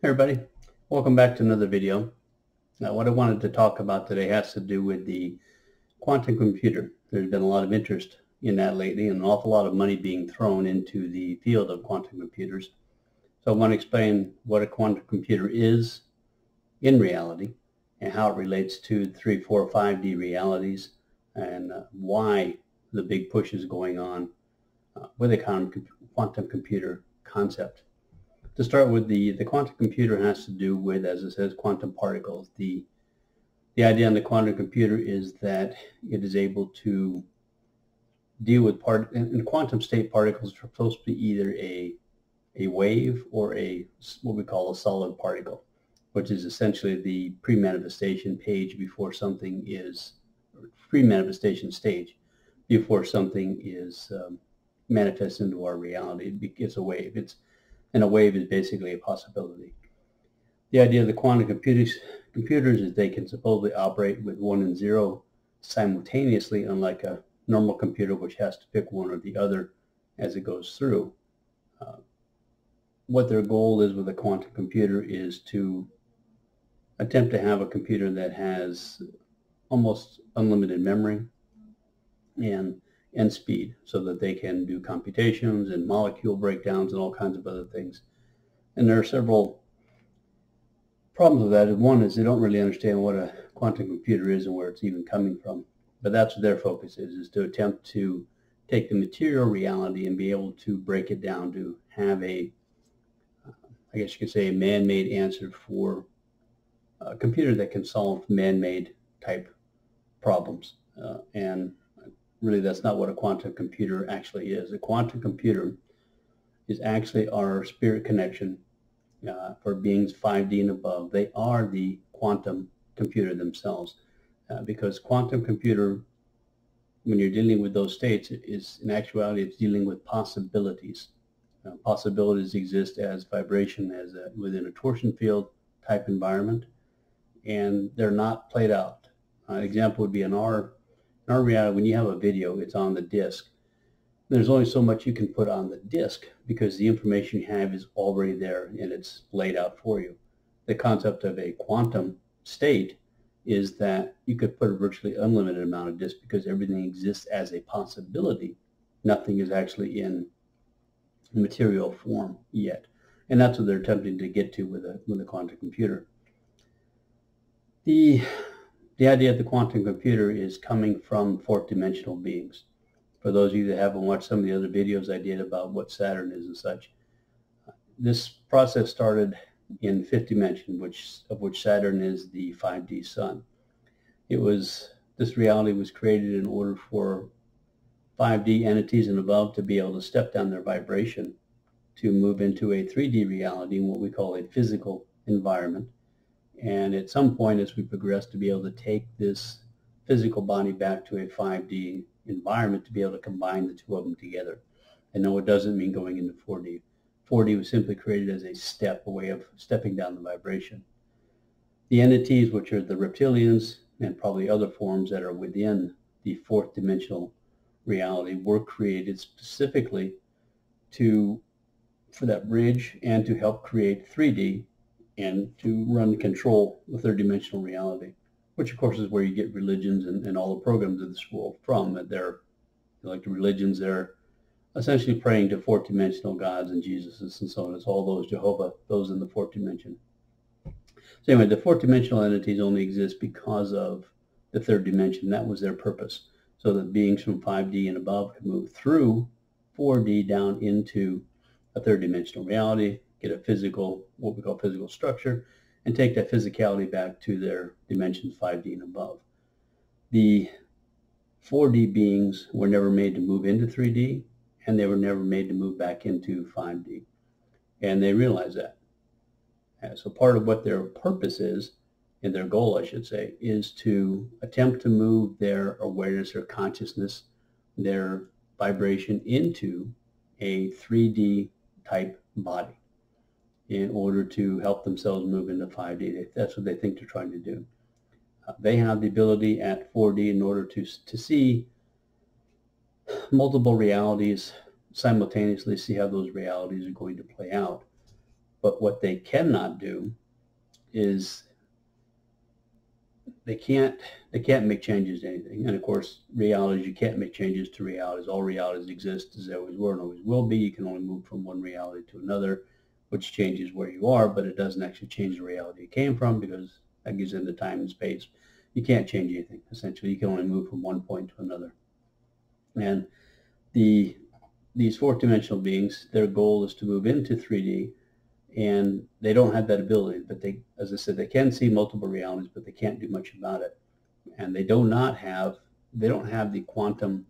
Hey everybody, welcome back to another video. Now what I wanted to talk about today has to do with the quantum computer. There's been a lot of interest in that lately and an awful lot of money being thrown into the field of quantum computers. So I want to explain what a quantum computer is in reality and how it relates to 3, 4, 5D realities and why the big push is going on with a quantum computer concept. To start with, the quantum computer has to do with, as it says, quantum particles. The idea on the quantum computer is that it is able to deal with in quantum state particles are supposed to be either a wave or what we call a solid particle, which is essentially the pre-manifestation page before something is, or pre-manifestation stage before something is manifested into our reality. It's a wave. And a wave is basically a possibility. The idea of the quantum computers is they can supposedly operate with 1 and 0 simultaneously, unlike a normal computer which has to pick one or the other as it goes through. What their goal is with a quantum computer is to attempt to have a computer that has almost unlimited memory and speed, so that they can do computations and molecule breakdowns and all kinds of other things. And there are several problems with that. One is they don't really understand what a quantum computer is and where it's even coming from. But that's what their focus is to attempt to take the material reality and be able to break it down to have I guess you could say, a man-made answer for a computer that can solve man-made type problems. And really, that's not what a quantum computer actually is. A quantum computer is actually our spirit connection for beings 5D and above. They are the quantum computer themselves, because quantum computer, when you're dealing with those states, is in actuality it's dealing with possibilities. Possibilities exist as vibration, within a torsion field type environment, and they're not played out. An example would be in our reality, when you have a video, it's on the disk. There's only so much you can put on the disk because the information you have is already there and it's laid out for you. The concept of a quantum state is that you could put a virtually unlimited amount of disk because everything exists as a possibility. Nothing is actually in material form yet. And that's what they're attempting to get to with a quantum computer. The idea of the quantum computer is coming from fourth dimensional beings. For those of you that haven't watched some of the other videos I did about what Saturn is and such, this process started in fifth dimension, of which Saturn is the 5D sun. This reality was created in order for 5D entities and above to be able to step down their vibration to move into a 3D reality in what we call a physical environment. And at some point, as we progress, to be able to take this physical body back to a 5D environment to be able to combine the two of them together. And no, it doesn't mean going into 4D. 4D was simply created as a way of stepping down the vibration. The entities, which are the reptilians and probably other forms that are within the fourth dimensional reality, were created specifically for that bridge and to help create 3D and to run control the third dimensional reality, which of course is where you get religions and all the programs of this world from. They're like the religions, they're essentially praying to fourth dimensional gods and Jesuses and so on. It's all those Jehovah, those in the fourth dimension. So anyway, the fourth dimensional entities only exist because of the third dimension. That was their purpose, so that beings from 5D and above could move through 4D down into a third dimensional reality, get a physical, what we call physical structure, and take that physicality back to their dimensions 5D and above. The 4D beings were never made to move into 3D, and they were never made to move back into 5D. And they realize that. And so part of what their purpose is, and their goal, I should say, is to attempt to move their awareness, their consciousness, their vibration into a 3D type body in order to help themselves move into 5D. That's what they think they're trying to do. They have the ability at 4D in order to see multiple realities simultaneously, see how those realities are going to play out. But what they cannot do is they can't make changes to anything. And of course, realities, you can't make changes to realities. All realities exist as they always were and always will be. You can only move from one reality to another, which changes where you are, but it doesn't actually change the reality you came from, because that gives into time and space. You can't change anything, essentially. You can only move from one point to another. And these fourth-dimensional beings, their goal is to move into 3D, and they don't have that ability. But they, as I said, they can see multiple realities, but they can't do much about it. And they don't have the quantum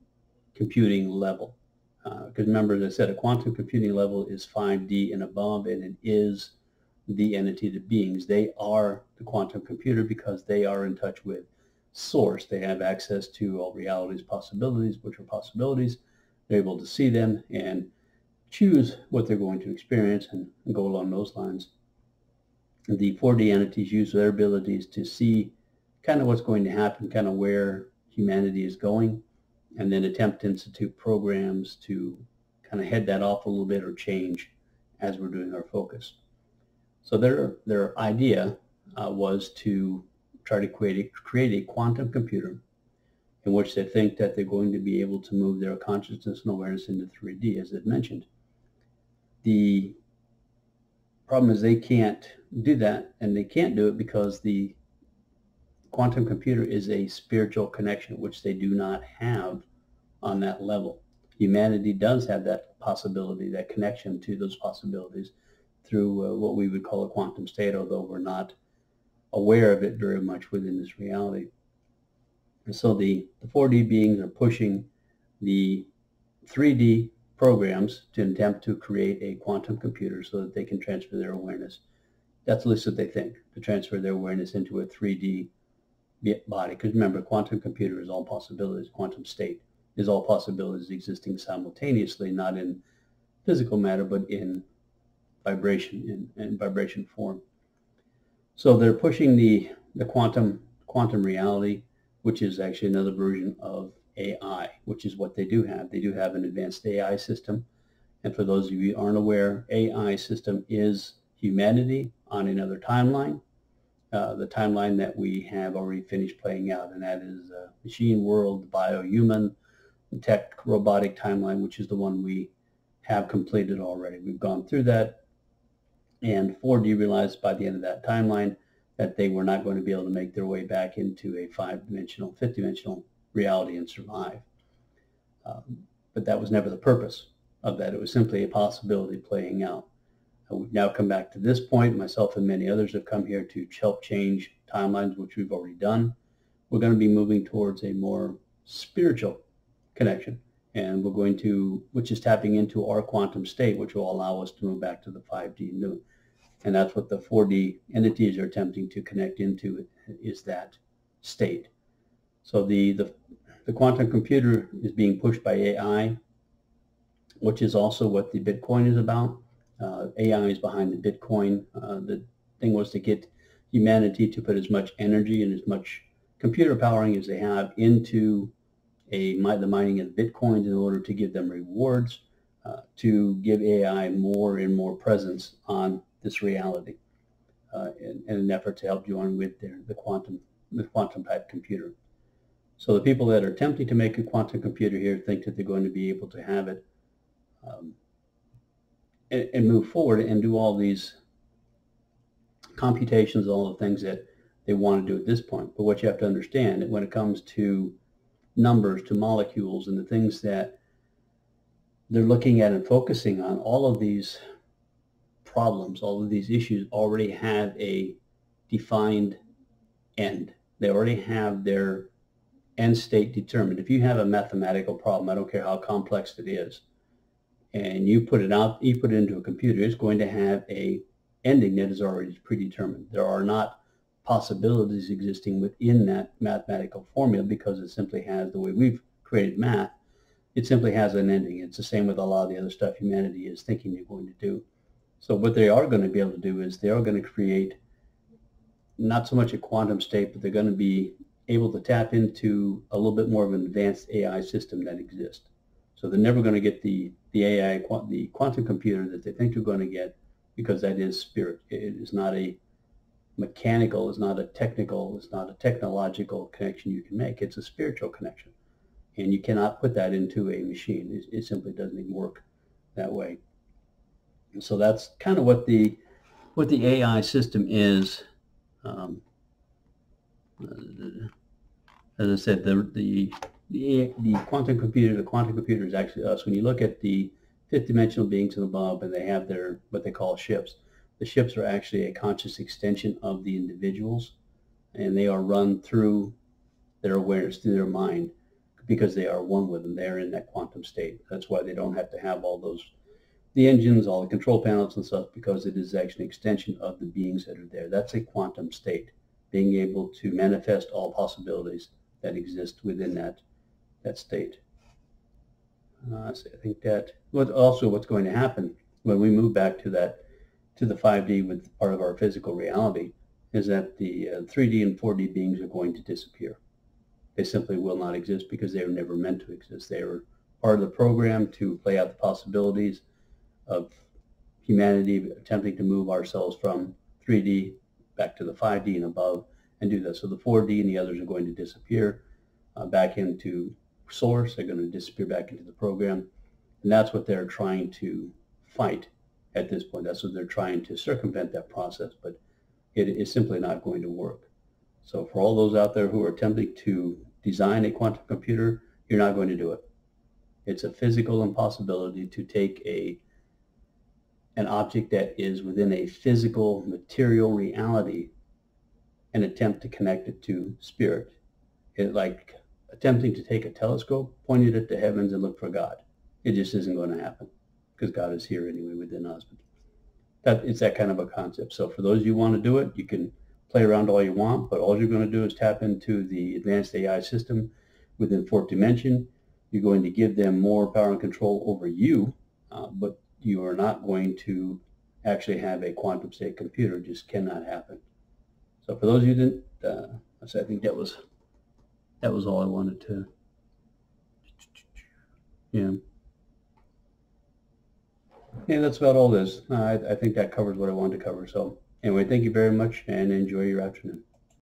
computing level. Because remember, as I said, a quantum computing level is 5D and above, and it is the entity, the beings. They are the quantum computer because they are in touch with source. They have access to all realities, possibilities, which are possibilities. They're able to see them and choose what they're going to experience and go along those lines. The 4D entities use their abilities to see kind of what's going to happen, kind of where humanity is going, and then attempt to institute programs to kind of head that off a little bit or change as we're doing our focus. So their idea was to try to create a quantum computer in which they think that they're going to be able to move their consciousness and awareness into 3D, as I've mentioned. The problem is they can't do that, and they can't do it because the quantum computer is a spiritual connection, which they do not have on that level. Humanity does have that possibility, that connection to those possibilities through what we would call a quantum state, although we're not aware of it very much within this reality. And so the 4D beings are pushing the 3D programs to attempt to create a quantum computer so that they can transfer their awareness. That's at least what they think, to transfer their awareness into a 3D body. Because remember, quantum computer is all possibilities. Quantum state is all possibilities existing simultaneously, not in physical matter, but in vibration, in vibration form. So they're pushing the quantum reality, which is actually another version of AI, which is what they do have. They do have an advanced AI system. And for those of you who aren't aware, AI system is humanity on another timeline, the timeline that we have already finished playing out, and that is machine world, bio-human, tech, robotic timeline, which is the one we have completed already. We've gone through that, and 4D realized by the end of that timeline that they were not going to be able to make their way back into a five-dimensional, fifth-dimensional reality and survive. But that was never the purpose of that. It was simply a possibility playing out. We've now come back to this point. Myself and many others have come here to help change timelines, which we've already done. We're going to be moving towards a more spiritual connection, and we're going to, which is tapping into our quantum state, which will allow us to move back to the 5D new. And that's what the 4D entities are attempting to connect into, is that state. So the quantum computer is being pushed by AI, which is also what the Bitcoin is about. AI is behind the Bitcoin. The thing was to get humanity to put as much energy and as much computer powering as they have into the mining of Bitcoins in order to give them rewards, to give AI more and more presence on this reality, in an effort to help join with the quantum type computer. So the people that are attempting to make a quantum computer here think that they're going to be able to have it and move forward and do all these computations, all the things that they want to do at this point. But what you have to understand, that when it comes to numbers, to molecules, and the things that they're looking at and focusing on, all of these problems, all of these issues already have a defined end. They already have their end state determined. If you have a mathematical problem, I don't care how complex it is, and you put it out, you put it into a computer, it's going to have a ending that is already predetermined. There are not possibilities existing within that mathematical formula, because it simply has, the way we've created math, it simply has an ending. It's the same with a lot of the other stuff humanity is thinking they're going to do. So what they are going to be able to do is they are going to create not so much a quantum state, but they're going to be able to tap into a little bit more of an advanced AI system that exists. So they're never going to get the AI, the quantum computer that they think they're going to get, because that is spirit. It is not a mechanical, it's not a technical, it's not a technological connection you can make. It's a spiritual connection. And you cannot put that into a machine. It simply doesn't even work that way. And so that's kind of what the AI system is. As I said, the quantum computer is actually us. When you look at the fifth dimensional beings above, and they have their what they call ships, the ships are actually a conscious extension of the individuals, and they are run through their awareness, through their mind, because they are one with them. They're in that quantum state. That's why they don't have to have all the engines, all the control panels and stuff, because it is actually an extension of the beings that are there. That's a quantum state, being able to manifest all possibilities that exist within that state. So I think that what's going to happen when we move back to the 5D with part of our physical reality is that the 3D and 4D beings are going to disappear. They simply will not exist because they were never meant to exist. They were part of the program to play out the possibilities of humanity attempting to move ourselves from 3D back to the 5D and above and do that. So the 4D and the others are going to disappear back into source. They're going to disappear back into the program. And that's what they're trying to fight at this point. That's what they're trying to circumvent that process, but it is simply not going to work. So for all those out there who are attempting to design a quantum computer, you're not going to do it. It's a physical impossibility to take an object that is within a physical material reality and attempt to connect it to spirit. It's like attempting to take a telescope, point it at the heavens, and look for God. It just isn't going to happen because God is here anyway within us. But it's that kind of a concept. So for those of you who want to do it, you can play around all you want, but all you're going to do is tap into the advanced AI system within fourth dimension. You're going to give them more power and control over you, but you are not going to actually have a quantum state computer. It just cannot happen. So for those of you who didn't, I think that was all I wanted to, yeah. Yeah, that's about all this. I think that covers what I wanted to cover. So anyway, thank you very much and enjoy your afternoon.